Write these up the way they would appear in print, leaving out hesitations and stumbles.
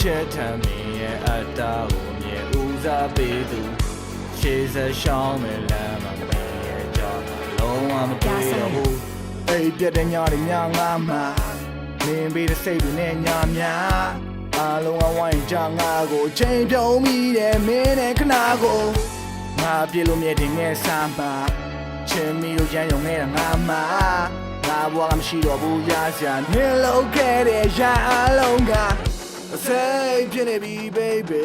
ချက်ထမ်းမင်းရဲ့အတ္တကိုမြဲဦးစားပေးသူရှေးဆက်ရှောင်းမဲ့လမ်းမှာမင်းရဲ့ကြောင့်လုံးဝမတွေ့တော့ဘူးအိပ်ပြတဲ့ညတွေညငါမှာမင်းပေးတဲ့စိတ်တွေနဲ့ညများအားလုံးအဝိုင်းကြငါကိုချိန်ပြုံးမိတယ်မင်းနဲ့ခဏကိုငါပြေလို့မြဲတဲ့ငယ်ဆမ်းပါချင်မီတို့ရန်ရုံနေတာငါမှာငါဘွားကမရှိတော့ဘူးရစရာနင်းလုံးခဲ့တဲ့ရန်အလုံးကအစိတ်ဖြစ်နေပြီ baby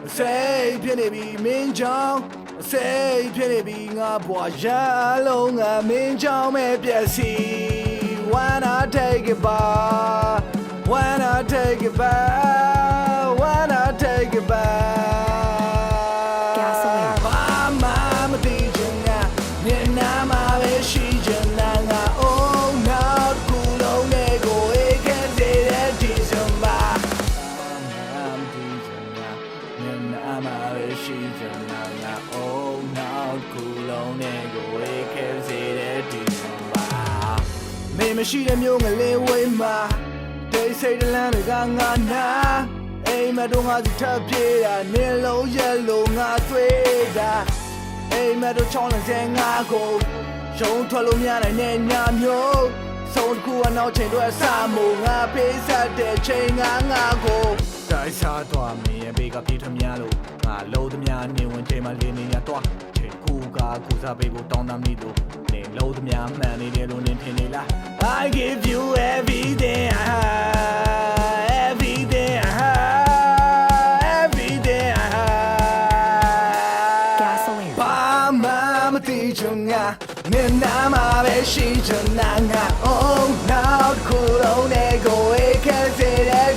အစိတ်ဖြစ်နေပြီမင်းကြောင့်အစိတ်ဖြစ်နေပြီငါဘွားရန်အလုံးကမင်းကြောင့်ပဲပျက်စီး When I take it back When I take it back When I take it back Gasoline Mama မသိချင်တာမျက်နှာမှာပဲရှိချင်တာငါ Oh no ကူလုံးနဲ့ကိုအေးခဲစေတဲ့ December Mama မသိချင်တာမျက်နှာမှာပဲရှိချင်တာငါ Oh no ကူလုံးနဲ့ကိုအေးခဲစေတဲ့ December မင်းမရှိတဲ့မျိုးငလေးဝေးမှာတိတ်ဆိတ်တဲ့လမ်းတွေကငါနာအိမ်မတော့ငါစီထပ်ပြေးတာနင်းလုံးရက်လို့ငါတွေ့တာအိမ်မတော့ချောင်းလန်းစဲငါကိုရုံးထွက်လို့မရနိုင်တဲ့ညမျိုးဆုံးတစ်ခုကနောက်ချိန်တော့အစမို့ငါပေးဆက်တဲ့ချိန်ငါကိုတိုက်စားသွားမင်းရဲ့ဘေးကပြေးထများလို့ငါလုံးသမျှနေဝင်ချိန်မှလင်းနေရတော့ချိန်ကူကူစားပေးဖို့တောင်းတမိလို့နေလုံးသမျှမှန်နေတယ်လို့နင်ထင်နေလား I give you everything I have everything I have everything I have Gasoline Mama မသိချင်ငါမျက်နှာမှာပဲရှိချင်တာငါ Oh now ခုလုံးနဲ့ကိုအေးခဲစေတဲ့